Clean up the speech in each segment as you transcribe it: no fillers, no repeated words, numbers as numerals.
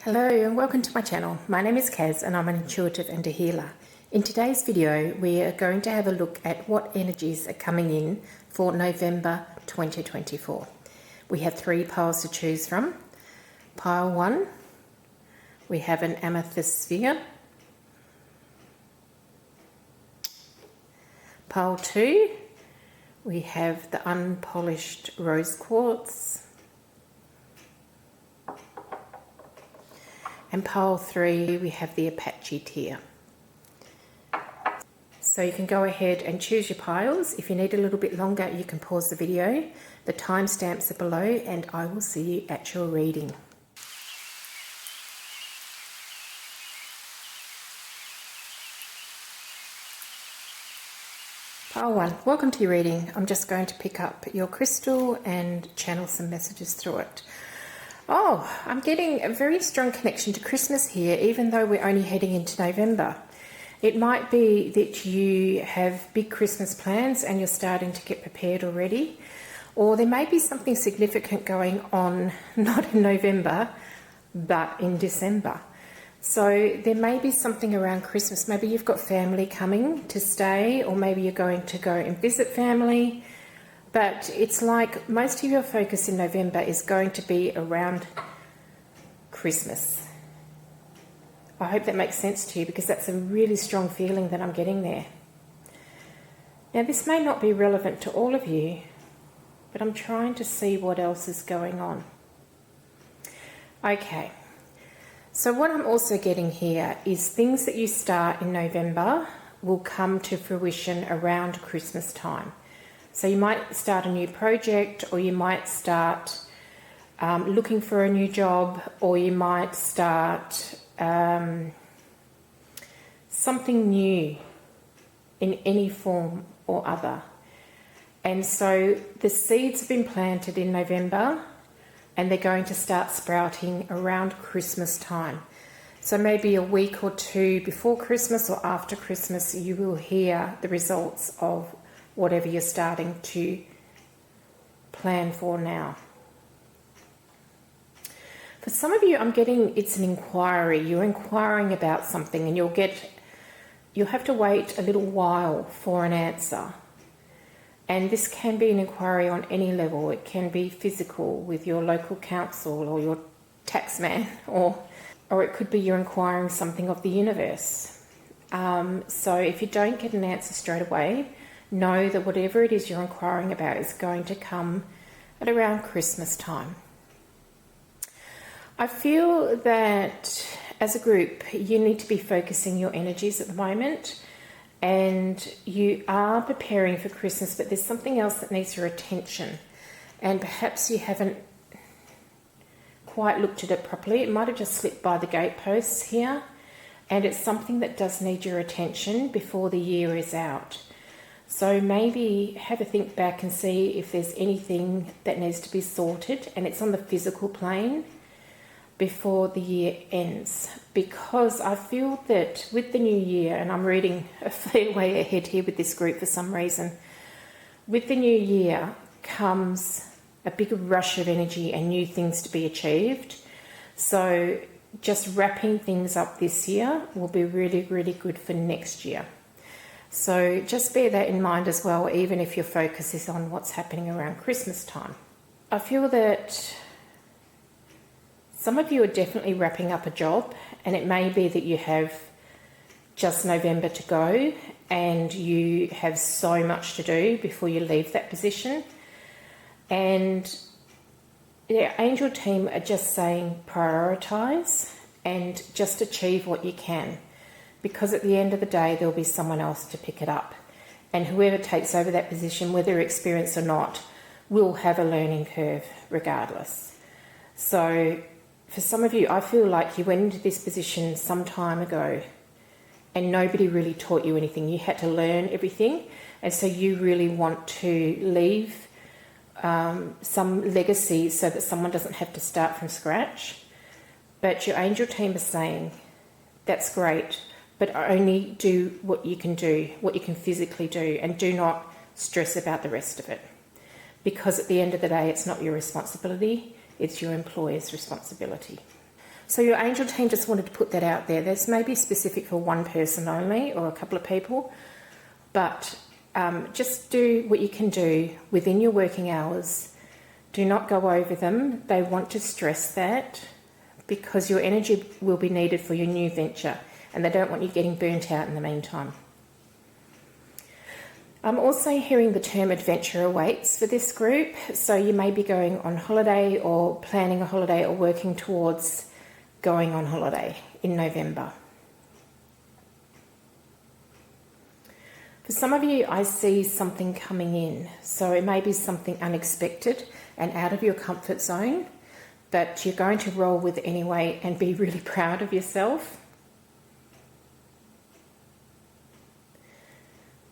Hello and welcome to my channel. My name is Kaz and I'm an intuitive and a healer. In today's video we are going to have a look at what energies are coming in for November 2024. We have 3 piles to choose from. Pile 1, we have an Amythest Sphere. Pile 2, we have the unpolished rose quartz. And pile 3, we have the Apache Tear. So you can go ahead and choose your piles. If you need a little bit longer, you can pause the video. The timestamps are below and I will see you at your reading. Pile 1, welcome to your reading. I'm just going to pick up your crystal and channel some messages through it. Oh, I'm getting a very strong connection to Christmas here, even though we're only heading into November. It might be that you have big Christmas plans and you're starting to get prepared already, or there may be something significant going on, not in November, but in December. So there may be something around Christmas. Maybe you've got family coming to stay, or maybe you're going to go and visit family. But it's like most of your focus in November is going to be around Christmas. I hope that makes sense to you, because that's a really strong feeling that I'm getting there. Now, this may not be relevant to all of you, but I'm trying to see what else is going on. Okay, so what I'm also getting here is things that you start in November will come to fruition around Christmas time. So you might start a new project, or you might start looking for a new job, or you might start something new in any form or other. And so the seeds have been planted in November and they're going to start sprouting around Christmas time. So maybe a week or 2 before Christmas or after Christmas, you will hear the results of whatever you're starting to plan for now. For some of you, I'm getting it's an inquiry. You're inquiring about something and you'll have to wait a little while for an answer. And this can be an inquiry on any level. It can be physical with your local council or your taxman, or it could be you're inquiring something of the universe. So if you don't get an answer straight away, know that whatever it is you're inquiring about is going to come at around Christmas time. I feel that as a group, you need to be focusing your energies at the moment, and you are preparing for Christmas, but there's something else that needs your attention, and perhaps you haven't quite looked at it properly. It might have just slipped by the gateposts here, and it's something that does need your attention before the year is out. So maybe have a think back and see if there's anything that needs to be sorted, and it's on the physical plane before the year ends. Because I feel that with the new year, and I'm reading a fair way ahead here with this group for some reason, with the new year comes a big rush of energy and new things to be achieved. So just wrapping things up this year will be really, really good for next year. So just bear that in mind as well, even if your focus is on what's happening around Christmas time. I feel that some of you are definitely wrapping up a job, and it may be that you have just November to go and you have so much to do before you leave that position. And the angel team are just saying prioritise and just achieve what you can. Because at the end of the day, there'll be someone else to pick it up. And whoever takes over that position, whether experienced or not, will have a learning curve regardless. So for some of you, I feel like you went into this position some time ago and nobody really taught you anything. You had to learn everything. And so you really want to leave some legacy so that someone doesn't have to start from scratch. But your angel team is saying, that's great, but only do what you can do, what you can physically do, and do not stress about the rest of it. Because at the end of the day, it's not your responsibility, it's your employer's responsibility. So your angel team just wanted to put that out there. This may be specific for one person only or a couple of people, but just do what you can do within your working hours. Do not go over them. They want to stress that because your energy will be needed for your new venture, and they don't want you getting burnt out in the meantime. I'm also hearing the term adventure awaits for this group. So you may be going on holiday or planning a holiday or working towards going on holiday in November. For some of you, I see something coming in. So it may be something unexpected and out of your comfort zone, but you're going to roll with it anyway and be really proud of yourself.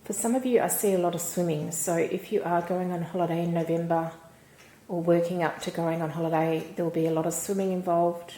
For some of you, I see a lot of swimming. So if you are going on holiday in November or working up to going on holiday, there will be a lot of swimming involved.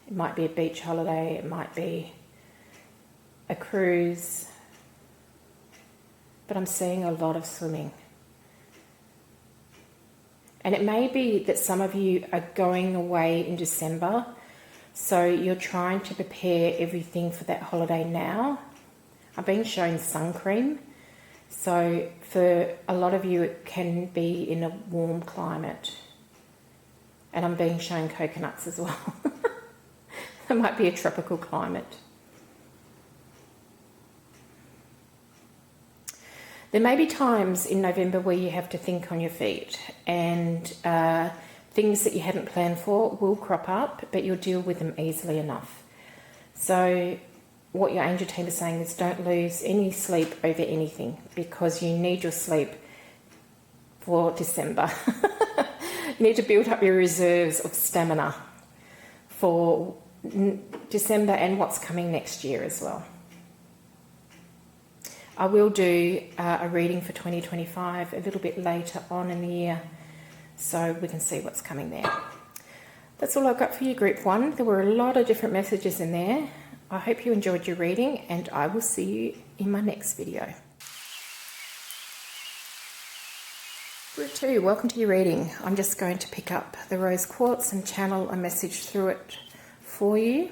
It might be a beach holiday, it might be a cruise, but I'm seeing a lot of swimming. And it may be that some of you are going away in December, so you're trying to prepare everything for that holiday now. I'm being shown sun cream, so for a lot of you it can be in a warm climate. And I'm being shown coconuts as well. It might be a tropical climate. There may be times in November where you have to think on your feet, and things that you hadn't planned for will crop up, but you'll deal with them easily enough. So what your angel team is saying is don't lose any sleep over anything, because you need your sleep for December. You need to build up your reserves of stamina for December and what's coming next year as well. I will do a reading for 2025 a little bit later on in the year, so we can see what's coming there. That's all I've got for you, Group 1. There were a lot of different messages in there. I hope you enjoyed your reading, and I will see you in my next video. Group 2, welcome to your reading. I'm just going to pick up the rose quartz and channel a message through it for you.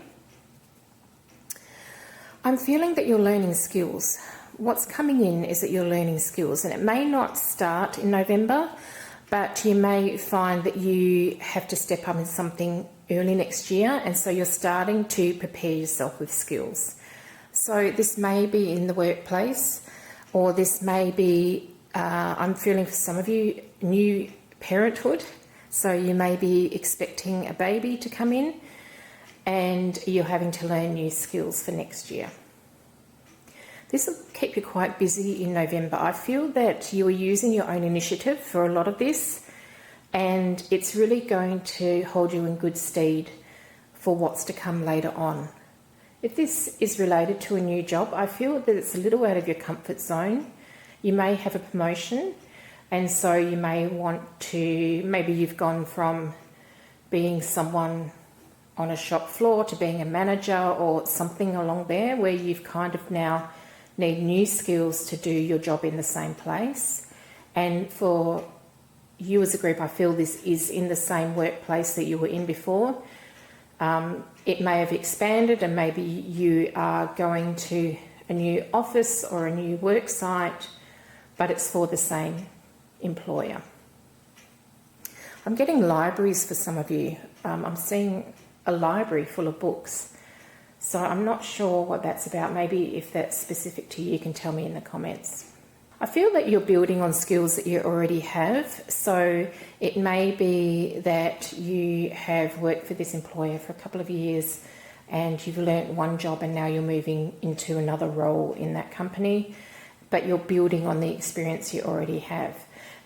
I'm feeling that you're learning skills. What's coming in is that you're learning skills, and it may not start in November, but you may find that you have to step up in something early next year, and so you're starting to prepare yourself with skills. So this may be in the workplace, or this may be, I'm feeling for some of you, new parenthood. So you may be expecting a baby to come in, and you're having to learn new skills for next year. This will keep you quite busy in November. I feel that you are using your own initiative for a lot of this, and it's really going to hold you in good stead for what's to come later on. If this is related to a new job, I feel that it's a little out of your comfort zone. You may have a promotion, and so you may want to, maybe you've gone from being someone on a shop floor to being a manager or something along there, where you've kind of now need new skills to do your job in the same place. And for you as a group, I feel this is in the same workplace that you were in before. It may have expanded, and maybe you are going to a new office or a new work site, but it's for the same employer. I'm getting libraries for some of you. I'm seeing a library full of books. So I'm not sure what that's about. Maybe if that's specific to you, you can tell me in the comments. I feel that you're building on skills that you already have. So it may be that you have worked for this employer for a couple of years and you've learnt one job and now you're moving into another role in that company, but you're building on the experience you already have.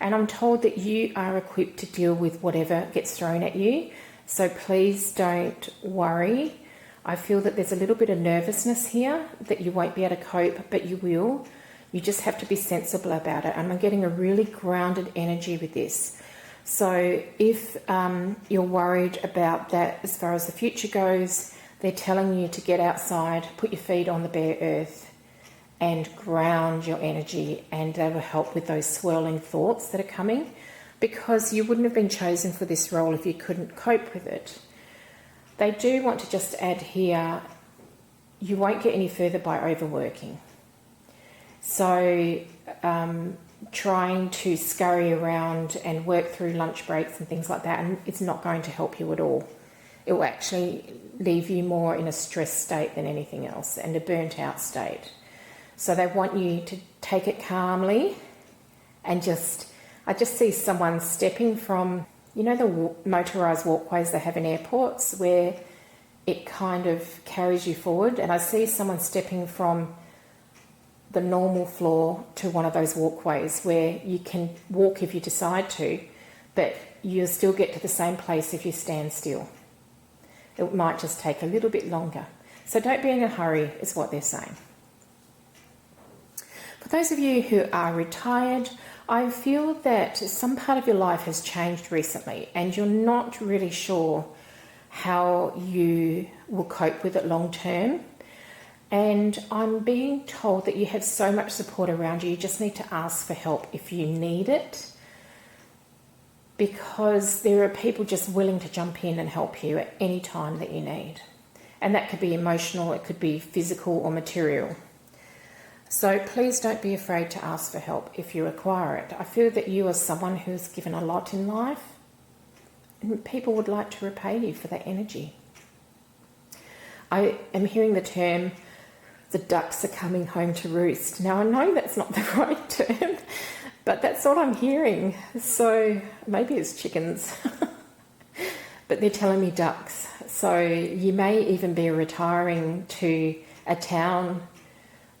And I'm told that you are equipped to deal with whatever gets thrown at you. So please don't worry. I feel that there's a little bit of nervousness here, that you won't be able to cope, but you will. You just have to be sensible about it. And I'm getting a really grounded energy with this. So if you're worried about that as far as the future goes, they're telling you to get outside, put your feet on the bare earth and ground your energy, and that will help with those swirling thoughts that are coming. because you wouldn't have been chosen for this role if you couldn't cope with it. They do want to just add here, you won't get any further by overworking. So trying to scurry around and work through lunch breaks and things like that, and it's not going to help you at all. It will actually leave you more in a stressed state than anything else, and a burnt out state. So they want you to take it calmly and I just see someone stepping from, you know, the motorised walkways they have in airports where it kind of carries you forward, and I see someone stepping from the normal floor to one of those walkways where you can walk if you decide to, but you'll still get to the same place if you stand still. It might just take a little bit longer. So don't be in a hurry, is what they're saying. For those of you who are retired, I feel that some part of your life has changed recently and you're not really sure how you will cope with it long term. And I'm being told that you have so much support around you, you just need to ask for help if you need it, because there are people just willing to jump in and help you at any time that you need. And that could be emotional, it could be physical or material. So please don't be afraid to ask for help if you require it. I feel that you are someone who's given a lot in life, and people would like to repay you for that energy. I am hearing the term, the ducks are coming home to roost. Now I know that's not the right term, but that's all I'm hearing. So maybe it's chickens, but they're telling me ducks. So you may even be retiring to a town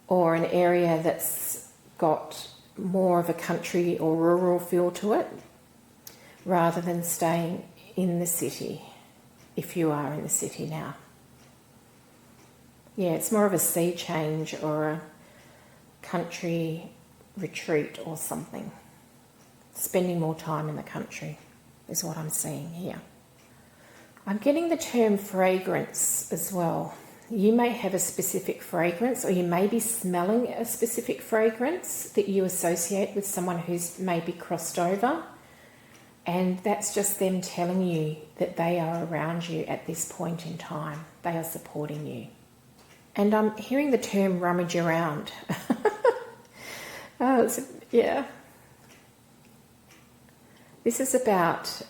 or an area that's got more of a country or rural feel to it, rather than staying in the city, if you are in the city now. Yeah, it's more of a sea change or a country retreat or something. Spending more time in the country is what I'm seeing here. I'm getting the term fragrance as well. You may have a specific fragrance, or you may be smelling a specific fragrance that you associate with someone who's maybe crossed over, and that's just them telling you that they are around you at this point in time. They are supporting you. And I'm hearing the term rummage around. Yeah. This is about,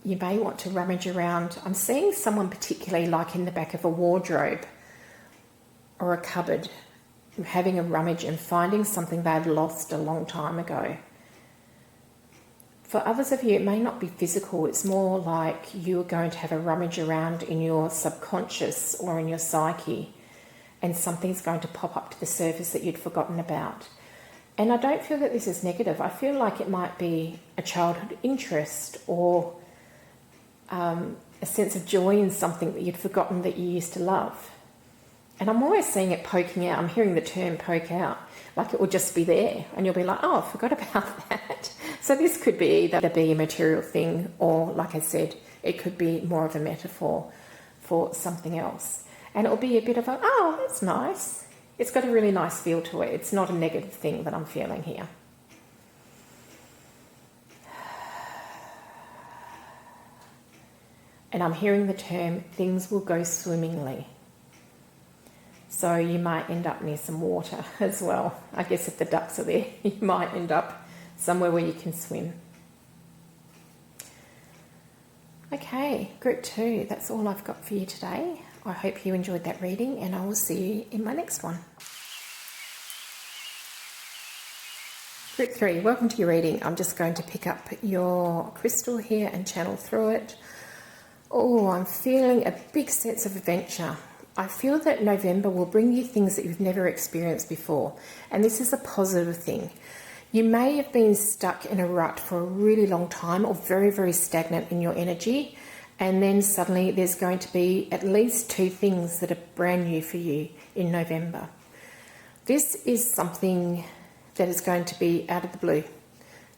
you may want to rummage around. I'm seeing someone particularly like in the back of a wardrobe or a cupboard, having a rummage and finding something they'd lost a long time ago. For others of you, it may not be physical. It's more like you're going to have a rummage around in your subconscious or in your psyche, and something's going to pop up to the surface that you'd forgotten about. And I don't feel that this is negative. I feel like it might be a childhood interest or a sense of joy in something that you'd forgotten that you used to love. And I'm always seeing it poking out. I'm hearing the term poke out, like it will just be there and you'll be like, oh, I forgot about that. So this could be either be a material thing, or like I said, it could be more of a metaphor for something else. And it'll be a bit of a, oh, that's nice. It's got a really nice feel to it. It's not a negative thing that I'm feeling here. And I'm hearing the term, things will go swimmingly. So you might end up near some water as well. I guess if the ducks are there, you might end up somewhere where you can swim. Okay, group 2, that's all I've got for you today. I hope you enjoyed that reading, and I will see you in my next one. Group 3, welcome to your reading. I'm just going to pick up your crystal here and channel through it. Oh, I'm feeling a big sense of adventure. I feel that November will bring you things that you've never experienced before, and this is a positive thing. You may have been stuck in a rut for a really long time, or very, very stagnant in your energy, and then suddenly there's going to be at least 2 things that are brand new for you in November. This is something that is going to be out of the blue,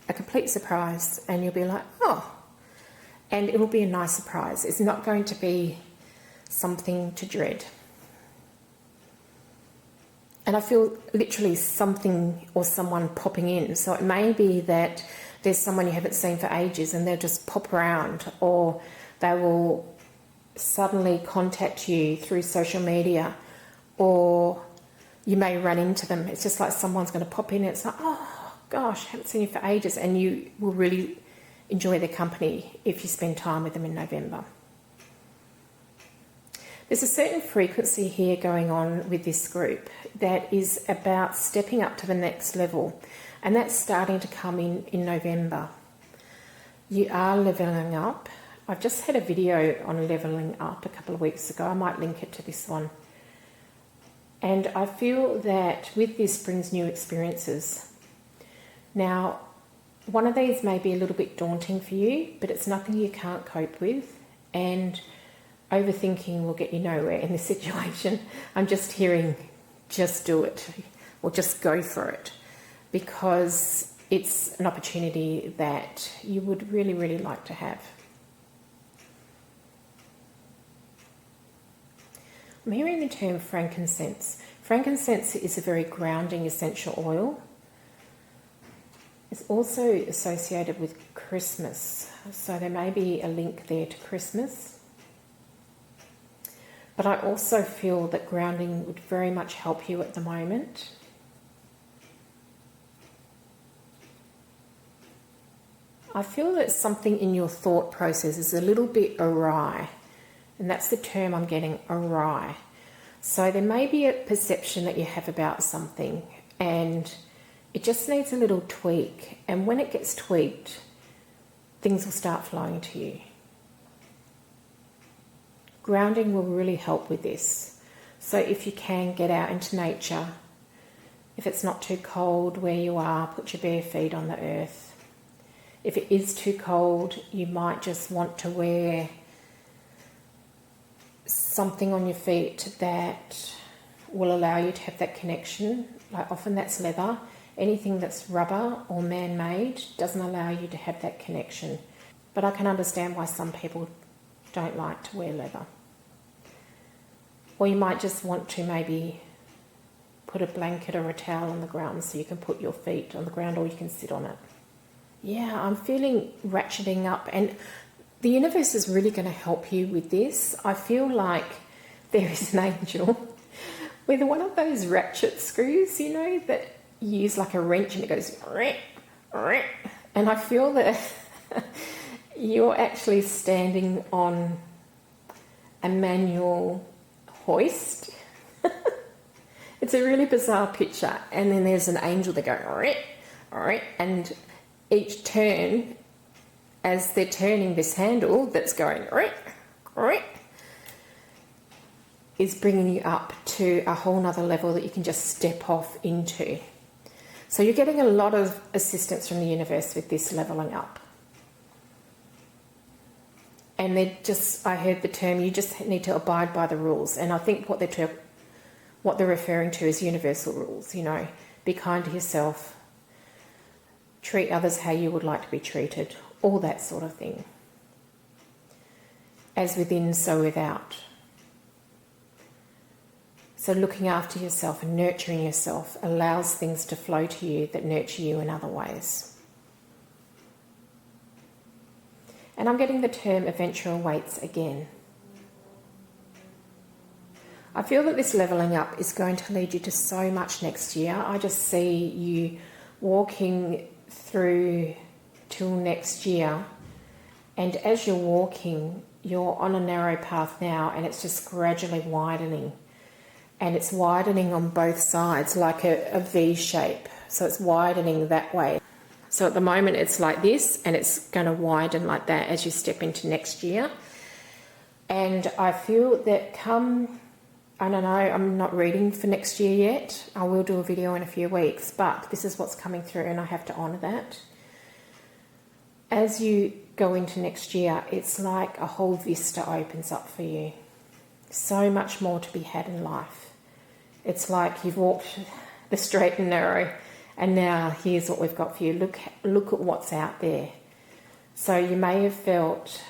a complete surprise, and you'll be like, oh, and it will be a nice surprise. It's not going to be something to dread. And I feel literally something or someone popping in. So it may be that there's someone you haven't seen for ages and they'll just pop around, or they will suddenly contact you through social media, or you may run into them. It's just like someone's going to pop in and it's like, oh gosh, haven't seen you for ages, and you will really enjoy their company if you spend time with them in November. There's a certain frequency here going on with this group that is about stepping up to the next level, and that's starting to come in November. You are levelling up. I've just had a video on levelling up a couple of weeks ago. I might link it to this one. And I feel that with this brings new experiences. Now, one of these may be a little bit daunting for you, but it's nothing you can't cope with, and overthinking will get you nowhere in this situation. I'm just hearing, just do it, or just go for it, because it's an opportunity that you would really, really like to have. I'm hearing the term frankincense. Frankincense is a very grounding essential oil. It's also associated with Christmas, so there may be a link there to Christmas. But I also feel that grounding would very much help you at the moment. I feel that something in your thought process is a little bit awry. And that's the term I'm getting, awry. So there may be a perception that you have about something, and it just needs a little tweak. And when it gets tweaked, things will start flowing to you. Grounding will really help with this. So if you can, get out into nature. If it's not too cold where you are, put your bare feet on the earth. If it is too cold, you might just want to wear something on your feet that will allow you to have that connection. Like often that's leather. Anything that's rubber or man-made doesn't allow you to have that connection. But I can understand why some people don't like to wear leather. Or you might just want to maybe put a blanket or a towel on the ground so you can put your feet on the ground, or you can sit on it. Yeah, I'm feeling ratcheting up, and the universe is really going to help you with this. I feel like there is an angel with one of those ratchet screws, you know, that you use like a wrench and it goes, and I feel that you're actually standing on a manual hoist. It's a really bizarre picture, and then there's an angel that goes, and each turn, as they're turning this handle that's going, is bringing you up to a whole nother level that you can just step off into. So you're getting a lot of assistance from the universe with this leveling up. And I heard the term, you just need to abide by the rules. And I think what they're referring to is universal rules, you know. Be kind to yourself. Treat others how you would like to be treated. All that sort of thing. As within, so without. So looking after yourself and nurturing yourself allows things to flow to you that nurture you in other ways. And I'm getting the term eventual weights again. I feel that this levelling up is going to lead you to so much next year. I just see you walking through till next year, and as you're walking, you're on a narrow path now, and it's just gradually widening, and it's widening on both sides like a V shape, so it's widening that way. So at the moment it's like this, and it's going to widen like that as you step into next year. And I feel that I don't know, I'm not reading for next year yet. I will do a video in a few weeks, but this is what's coming through, and I have to honour that. As you go into next year, it's like a whole vista opens up for you. So much more to be had in life. It's like you've walked the straight and narrow, and now here's what we've got for you. Look at what's out there. So you may have felt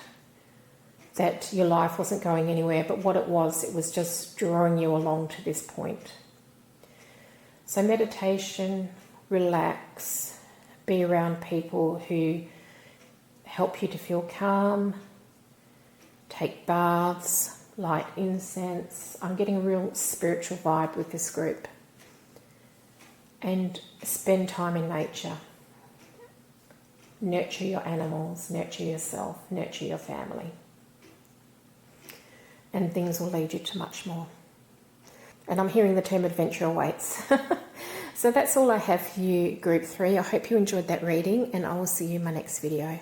that your life wasn't going anywhere, but what it was just drawing you along to this point. So meditation, relax, be around people who help you to feel calm, take baths, light incense. I'm getting a real spiritual vibe with this group. And spend time in nature. Nurture your animals, nurture yourself, nurture your family. And things will lead you to much more. And I'm hearing the term adventure awaits. So that's all I have for you, Group 3. I hope you enjoyed that reading, and I will see you in my next video.